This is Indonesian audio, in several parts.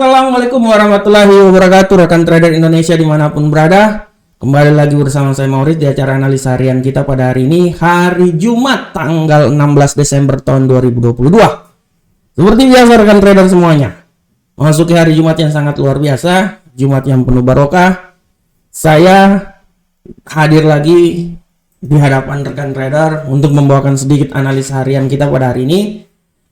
Assalamualaikum warahmatullahi wabarakatuh, rekan trader Indonesia dimanapun berada. Kembali lagi bersama saya Maurits di acara analisa harian kita pada hari ini, hari Jumat tanggal 16 Desember tahun 2022. Seperti biasa rekan trader semuanya, memasuki hari Jumat yang sangat luar biasa, Jumat yang penuh barokah. Saya hadir lagi di hadapan rekan trader untuk membawakan sedikit analisa harian kita pada hari ini.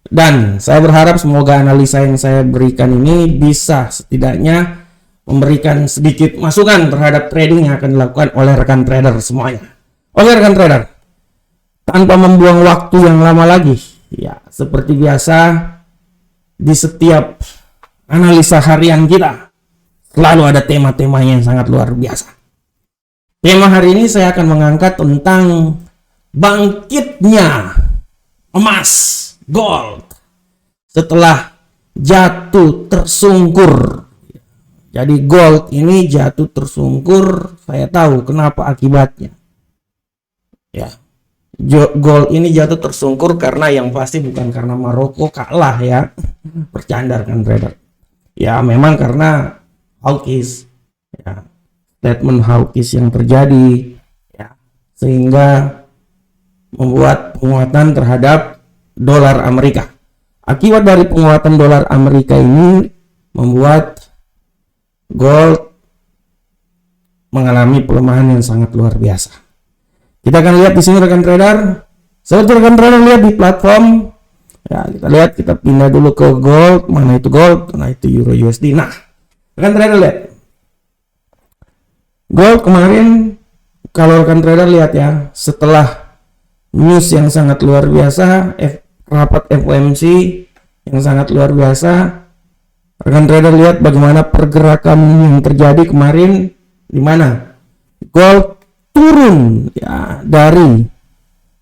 Dan saya berharap semoga analisa yang saya berikan ini bisa setidaknya memberikan sedikit masukan terhadap trading yang akan dilakukan oleh rekan trader semuanya. Oke rekan trader, tanpa membuang waktu yang lama lagi, ya seperti biasa di setiap analisa harian kita selalu ada tema-temanya yang sangat luar biasa. Tema hari ini saya akan mengangkat tentang bangkitnya emas, gold, setelah jatuh tersungkur. Jadi gold ini jatuh tersungkur, saya tahu kenapa akibatnya. Ya, gold ini jatuh tersungkur karena yang pasti bukan karena Maroko kalah ya, bercanda kan trader. Ya memang karena hawkish, ya, statement hawkish yang terjadi, ya, sehingga membuat penguatan terhadap dolar Amerika. Akibat dari penguatan dolar Amerika ini membuat gold mengalami pelemahan yang sangat luar biasa. Kita akan lihat di sini rekan trader. Seperti rekan trader lihat di platform, ya kita lihat, kita pindah dulu ke gold. Mana itu gold? Nah itu euro USD. Nah rekan trader lihat gold kemarin, kalau rekan trader lihat ya, setelah news yang sangat luar biasa, rapat FOMC yang sangat luar biasa, rekan trader lihat bagaimana pergerakan yang terjadi kemarin, di mana gold turun ya dari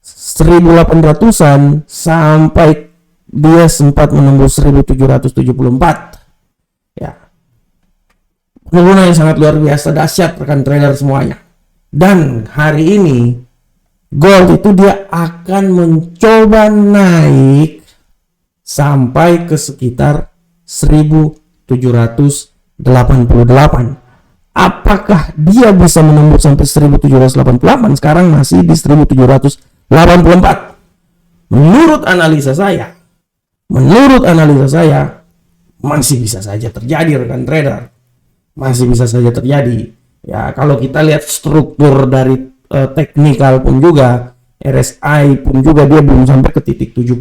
1800-an sampai dia sempat menembus 1774. Ya. Penurunan yang sangat luar biasa, dahsyat rekan trader semuanya. Dan hari ini gold itu dia akan mencoba naik sampai ke sekitar 1788. Apakah dia bisa menembus sampai 1788? Sekarang masih di 1784. Menurut analisa saya masih bisa saja terjadi rekan trader. Masih bisa saja terjadi. Ya, kalau kita lihat struktur dari teknikal pun juga, RSI pun juga dia belum sampai ke titik 70.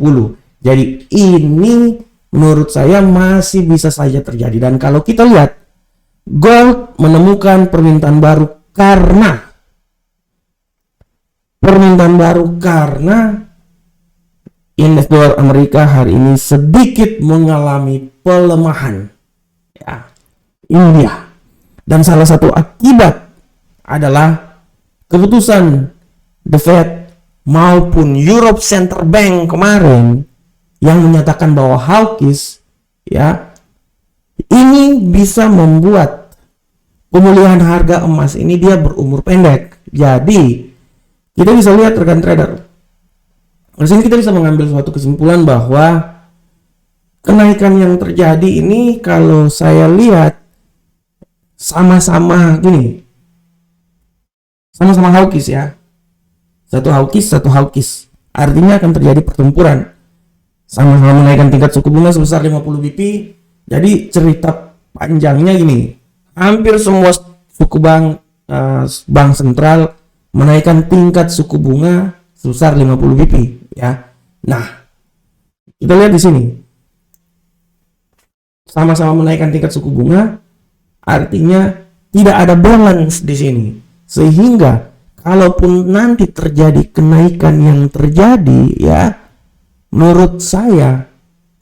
Jadi ini menurut saya masih bisa saja terjadi. Dan kalau kita lihat gold menemukan permintaan baru karena indeks dolar Amerika hari ini sedikit mengalami pelemahan. Ya, ini dia. Dan salah satu akibat adalah keputusan The Fed maupun Europe Central Bank kemarin yang menyatakan bahwa hawkish, ya, ini bisa membuat pemulihan harga emas ini dia berumur pendek. Jadi kita bisa lihat rekan trader, di sini kita bisa mengambil suatu kesimpulan bahwa kenaikan yang terjadi ini kalau saya lihat sama-sama gini, sama-sama hawkish ya, satu hawkish, artinya akan terjadi pertempuran, sama-sama menaikkan tingkat suku bunga sebesar 50 BP. Jadi cerita panjangnya gini, hampir semua suku bank sentral menaikkan tingkat suku bunga sebesar 50 BP ya. Nah kita lihat di sini, sama-sama menaikkan tingkat suku bunga, artinya tidak ada balance di sini, sehingga kalaupun nanti terjadi kenaikan yang terjadi ya, menurut saya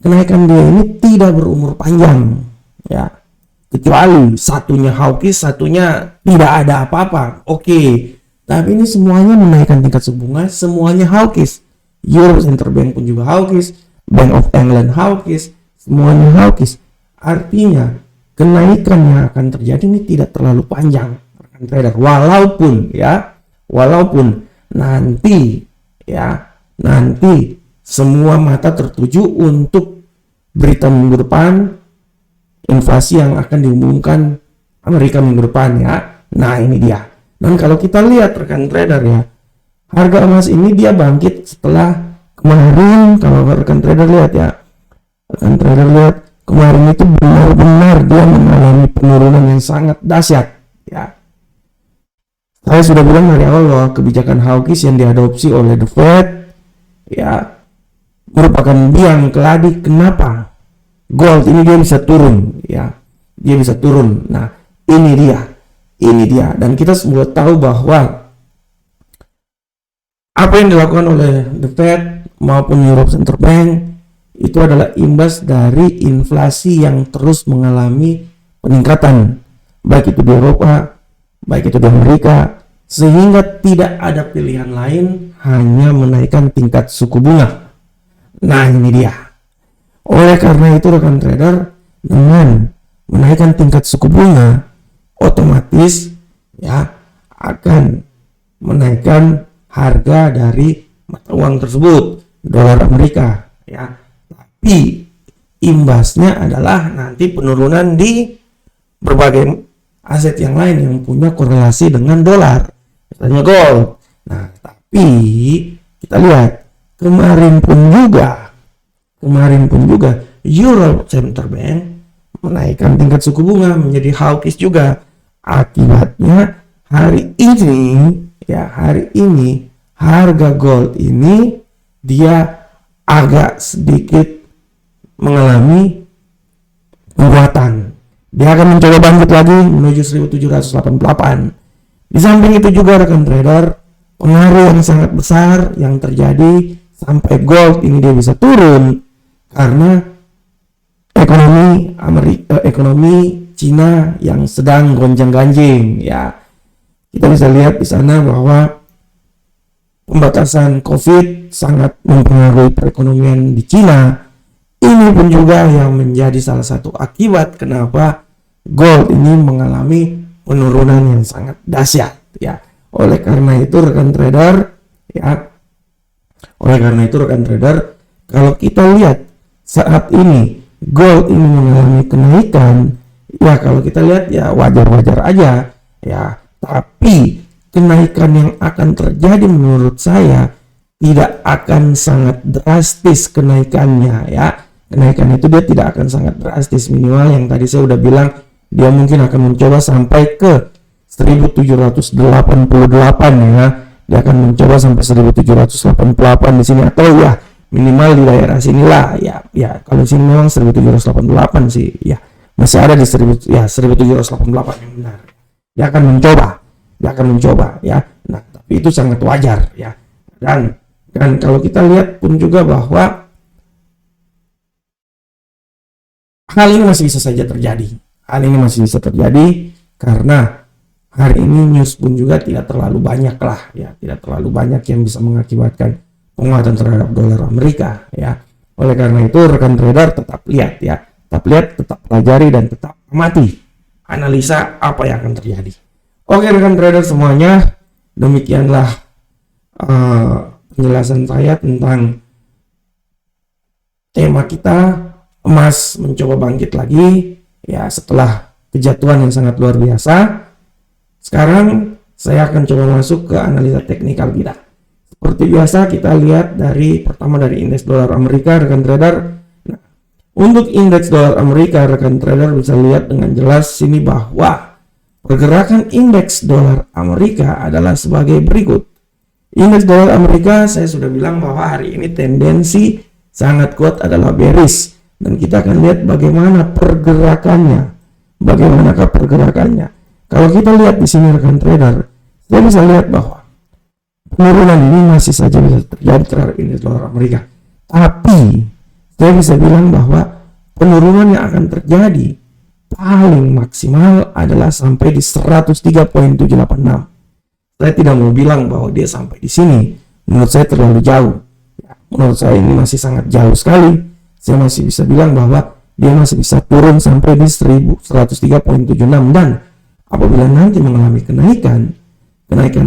kenaikan dia ini tidak berumur panjang ya, kecuali satunya hawkish, satunya tidak ada apa-apa. Oke, tapi ini semuanya menaikkan tingkat suku bunga, semuanya hawkish. Europe Central Bank pun juga hawkish, Bank of England hawkish, semuanya hawkish. Artinya kenaikan yang akan terjadi ini tidak terlalu panjang rekan trader, walaupun nanti semua mata tertuju untuk berita minggu depan inflasi yang akan diumumkan Amerika minggu depan ya. Nah ini dia. Dan kalau kita lihat rekan trader ya, harga emas ini dia bangkit setelah kemarin, kalau rekan trader lihat ya, rekan trader lihat kemarin itu benar-benar dia mengalami penurunan yang sangat dahsyat ya. Saya sudah bilang dari awal bahwa kebijakan hawkish yang diadopsi oleh The Fed ya merupakan biang keladi kenapa gold ini dia bisa turun ya. Dia bisa turun. Nah, ini dia. Dan kita semua tahu bahwa apa yang dilakukan oleh The Fed maupun Europe Central Bank itu adalah imbas dari inflasi yang terus mengalami peningkatan, baik itu di Eropa, baik itu di Amerika, sehingga tidak ada pilihan lain hanya menaikkan tingkat suku bunga. Nah ini dia. Oleh karena itu rekan trader, dengan menaikkan tingkat suku bunga, otomatis ya akan menaikkan harga dari mata uang tersebut, dolar Amerika ya. Tapi imbasnya adalah nanti penurunan di berbagai aset yang lain yang punya korelasi dengan dolar, misalnya gold. Nah, tapi kita lihat kemarin pun juga Europe Central Bank menaikkan tingkat suku bunga menjadi hawkish juga. Akibatnya hari ini harga gold ini dia agak sedikit mengalami penguatan. Dia akan mencoba bangkit lagi menuju 1788. Di samping itu juga rekan trader, pengaruh yang sangat besar yang terjadi sampai gold ini dia bisa turun karena ekonomi Cina yang sedang gonjang-ganjing ya. Kita bisa lihat di sana bahwa pembatasan COVID sangat mempengaruhi perekonomian di Cina. Ini pun juga yang menjadi salah satu akibat kenapa gold ini mengalami penurunan yang sangat dahsyat ya. Oleh karena itu rekan trader, kalau kita lihat saat ini gold ini mengalami kenaikan, ya kalau kita lihat ya wajar-wajar aja ya. Tapi kenaikan yang akan terjadi menurut saya tidak akan sangat drastis kenaikannya ya. Kenaikan itu dia tidak akan sangat drastis, minimal yang tadi saya udah bilang dia mungkin akan mencoba sampai ke 1788 ya. Dia akan mencoba sampai 1788 di sini, atau ya minimal di daerah sinilah ya. Ya kalau sini memang 1788 sih ya, masih ada di 1788 yang benar. Dia akan mencoba ya. Nah tapi itu sangat wajar ya. Dan kalau kita lihat pun juga bahwa hal ini masih bisa saja terjadi. Karena hari ini news pun juga tidak terlalu banyak lah ya, tidak terlalu banyak yang bisa mengakibatkan penguatan terhadap dolar Amerika ya. Oleh karena itu rekan trader tetap lihat, tetap pelajari dan tetap amati, analisa apa yang akan terjadi. Oke rekan trader semuanya, demikianlah penjelasan saya tentang tema kita, emas mencoba bangkit lagi ya setelah kejatuhan yang sangat luar biasa. Sekarang saya akan coba masuk ke analisa teknikal kita. Seperti biasa kita lihat pertama dari indeks dolar Amerika rekan trader. Nah, untuk indeks dolar Amerika rekan trader bisa lihat dengan jelas sini bahwa pergerakan indeks dolar Amerika adalah sebagai berikut. Indeks dolar Amerika saya sudah bilang bahwa hari ini tendensi sangat kuat adalah bearish. Dan kita akan lihat bagaimanakah pergerakannya. Kalau kita lihat di sini rekan trader, saya bisa lihat bahwa penurunan ini masih saja bisa terjadi terhadap indeks dolar Amerika. Tapi saya bisa bilang bahwa penurunan yang akan terjadi paling maksimal adalah sampai di 103.786. Saya tidak mau bilang bahwa dia sampai di sini. Menurut saya terlalu jauh. Menurut saya ini masih sangat jauh sekali. Saya masih bisa bilang bahwa dia masih bisa turun sampai di 103.76, dan apabila nanti mengalami kenaikan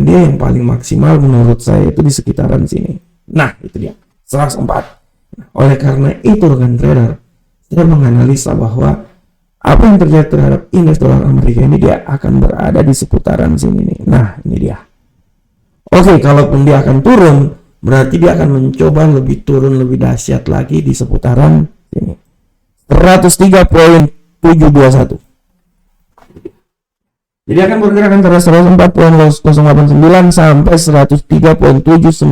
dia yang paling maksimal menurut saya itu di sekitaran sini. Nah, itu dia 104. Oleh karena itu rekan trader, saya menganalisa bahwa Apa yang terjadi terhadap indeks dolar Amerika ini? Dia akan berada di seputaran sini nih. Nah, ini dia. Oke, kalaupun dia akan turun, berarti dia akan mencoba lebih turun lebih dahsyat lagi di seputaran sini. 103.721. Jadi akan bergerak antara 104.089 sampai 103.796.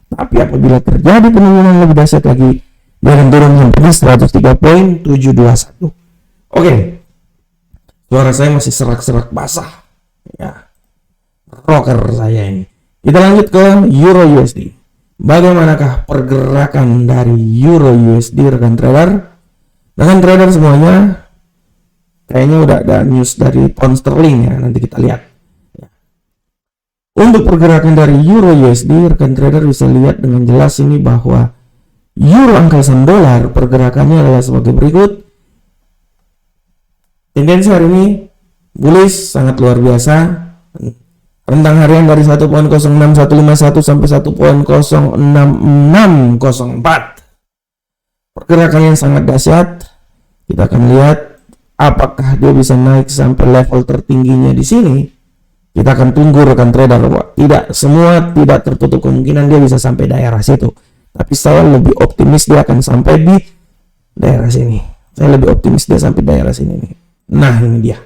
Tapi apabila terjadi penurunan lebih dahsyat lagi, dia akan turun sampai 103.721. Oke. Suara saya masih serak-serak basah. Ya. Rocker saya ini. Kita lanjut ke Euro USD. Bagaimanakah pergerakan dari Euro USD rekan trader? Rekan trader semuanya, kayaknya udah ada news dari pound sterling ya, nanti kita lihat. Untuk pergerakan dari Euro USD, rekan trader bisa lihat dengan jelas ini bahwa Euro angka saham dolar pergerakannya adalah sebagai berikut. Tendensi hari ini bullish sangat luar biasa. Rentang harian dari 1.06151 sampai 1.06604. Pergerakan yang sangat dahsyat. Kita akan lihat apakah dia bisa naik sampai level tertingginya di sini. Kita akan tunggu rekan trader. Tidak semua, tidak tertutup kemungkinan dia bisa sampai daerah situ. Tapi saya lebih optimis dia akan sampai di daerah sini. Saya lebih optimis dia sampai daerah sini nih. Nah, ini dia.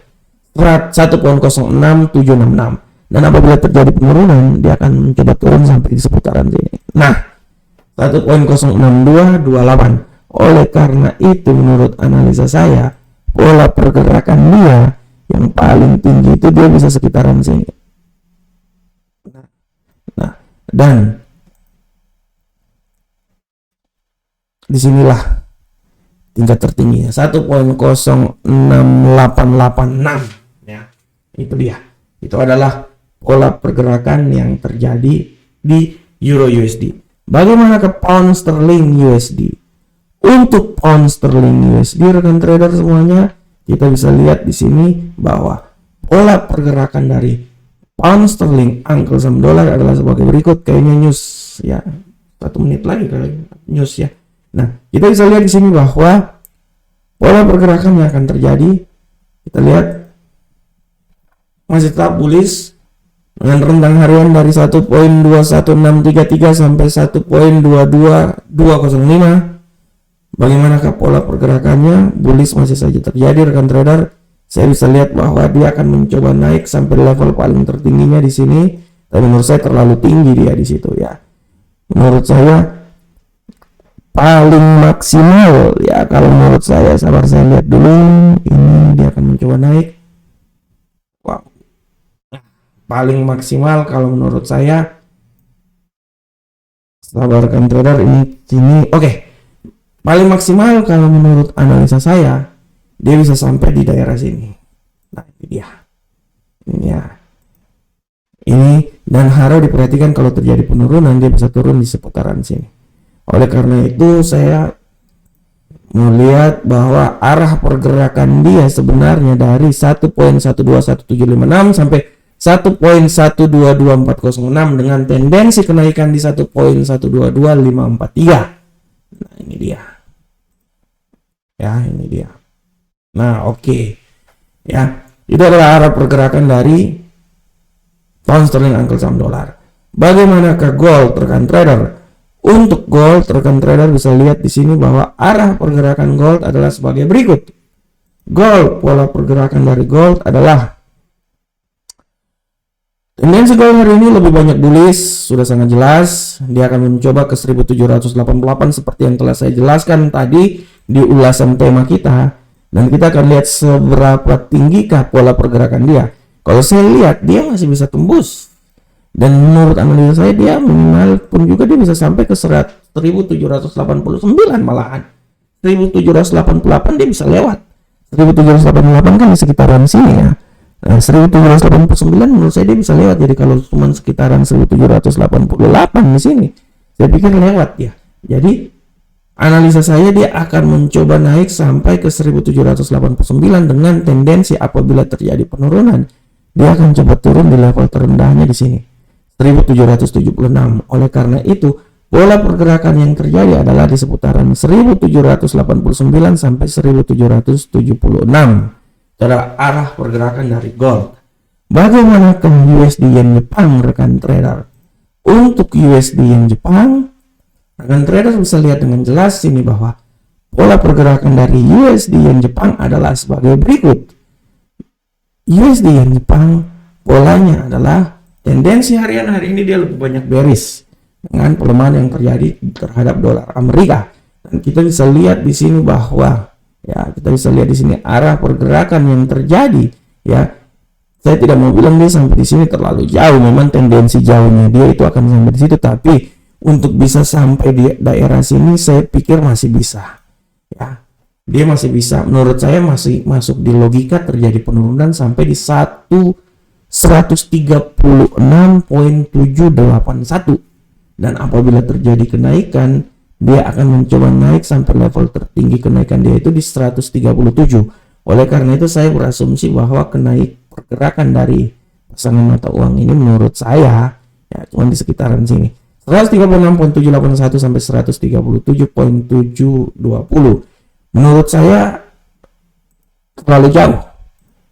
1.06766. Dan apabila terjadi penurunan, dia akan mencoba turun sampai di seputaran sini. Nah, 1.06228. Oleh karena itu, menurut analisa saya, pola pergerakan dia yang paling tinggi itu dia bisa sekitaran sini. Nah, dan disinilah tingkat tertingginya 1.06886 ya. Itu dia. Itu adalah pola pergerakan yang terjadi di Euro USD. Bagaimana ke pound sterling USD? Untuk pound sterling USD rekan trader semuanya, kita bisa lihat di sini bahwa pola pergerakan dari pound sterling angka saham dolar adalah sebagai berikut. Kayaknya news ya, 1 menit lagi kali news ya. Nah, kita bisa lihat di sini bahwa pola pergerakan yang akan terjadi, kita lihat masih tetap bullish dengan rentang harian dari 1.21633 sampai 1.22205. Bagaimanakah pola pergerakannya? Bullish masih saja terjadi rekan trader. Saya bisa lihat bahwa dia akan mencoba naik sampai level paling tertingginya di sini. Dan menurut saya terlalu tinggi dia di situ ya. Menurut saya paling maksimal ya, kalau menurut saya, sabar saya lihat dulu. Ini dia akan mencoba naik. Wow. Paling maksimal kalau menurut saya, sabar rekan trader, ini sini. Oke. Paling maksimal kalau menurut analisa saya, dia bisa sampai di daerah sini. Nah, ini dia. Ini ya. Ini, dan harus diperhatikan kalau terjadi penurunan, dia bisa turun di seputaran sini. Oleh karena itu, saya melihat bahwa arah pergerakan dia sebenarnya dari 1.121756 sampai 1.122406 dengan tendensi kenaikan di 1.122543. Nah, ini dia. Ya, ini dia. Nah, oke. Ya, itu adalah arah pergerakan dari pound sterling angka saham dolar. Bagaimanakah gold rekan trader? Untuk gold rekan trader bisa lihat di sini bahwa arah pergerakan gold adalah sebagai berikut. Gold, pola pergerakan dari gold adalah tendensi gold hari ini lebih banyak bullish, sudah sangat jelas. Dia akan mencoba ke 1788 seperti yang telah saya jelaskan tadi di ulasan tema kita. Dan kita akan lihat seberapa tinggikah pola pergerakan dia. Kalau saya lihat dia masih bisa tembus. Dan menurut analisa saya dia minimal pun juga dia bisa sampai ke 1789 malahan. 1788 dia bisa lewat. 1788 kan di sekitaran sini ya. Nah, 1789 menurut saya dia bisa lewat. Jadi kalau cuma sekitaran 1788 di sini, saya pikir lewat ya. Jadi analisa saya dia akan mencoba naik sampai ke 1789 dengan tendensi apabila terjadi penurunan, dia akan coba turun di level terendahnya di sini, 1776. Oleh karena itu, Pola pergerakan yang terjadi adalah di seputaran 1789 sampai 1776. Itu adalah arah pergerakan dari gold. Bagaimanakah USD Yen Jepang, rekan trader? Untuk USD Yen Jepang, rekan trader bisa lihat dengan jelas ini bahwa pola pergerakan dari USD Yen Jepang adalah sebagai berikut. USD Yen Jepang polanya adalah tendensi harian hari ini dia lebih banyak bearish dengan pelemahan yang terjadi terhadap dolar Amerika. Dan kita bisa lihat di sini bahwa kita bisa lihat di sini arah pergerakan yang terjadi ya. Saya tidak mau bilang dia sampai di sini terlalu jauh, memang tendensi jauhnya dia itu akan sampai di situ, tapi untuk bisa sampai di daerah sini saya pikir masih bisa. Ya, dia masih bisa. Menurut saya masih masuk di logika terjadi penurunan sampai di 136.781. Dan apabila terjadi kenaikan, dia akan mencoba naik sampai level tertinggi kenaikan dia itu di 137. Oleh karena itu saya berasumsi bahwa pergerakan dari pasangan mata uang ini menurut saya ya cuma di sekitaran sini 136.781 sampai 137.720. Menurut saya terlalu jauh.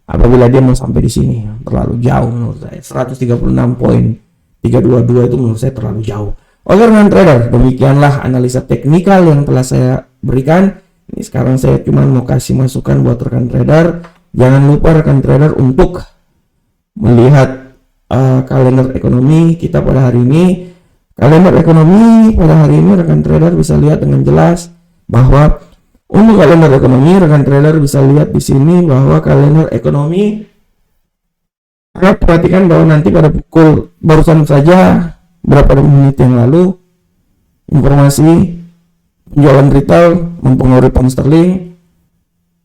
Apabila dia mau sampai di sini terlalu jauh menurut saya. 136.322 itu menurut saya terlalu jauh. Oke rekan trader, demikianlah analisa teknikal yang telah saya berikan. Ini sekarang saya cuma mau kasih masukan buat rekan trader. Jangan lupa rekan trader untuk melihat kalender ekonomi kita pada hari ini. Kalender ekonomi pada hari ini rekan trader bisa lihat dengan jelas bahwa untuk kalender ekonomi rekan trader bisa lihat di sini bahwa kalender ekonomi harap perhatikan bahwa nanti pada pukul barusan saja beberapa menit yang lalu informasi penjualan retail mempengaruhi pound sterling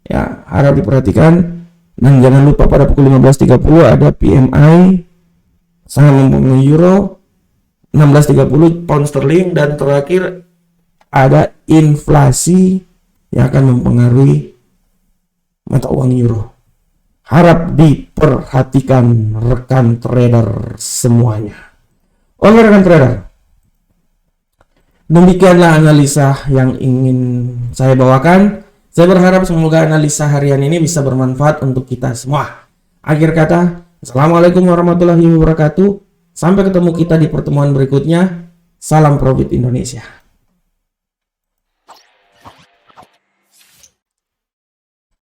ya, harap diperhatikan. Dan jangan lupa pada pukul 15.30 ada PMI saham mempengaruhi euro, 16.30 pound sterling, dan terakhir ada inflasi yang akan mempengaruhi mata uang euro. Harap diperhatikan rekan trader semuanya. Oke rekan trader, demikianlah analisa yang ingin saya bawakan. Saya berharap semoga analisa harian ini bisa bermanfaat untuk kita semua. Akhir kata, Assalamualaikum warahmatullahi wabarakatuh. Sampai ketemu kita di pertemuan berikutnya. Salam Profit Indonesia.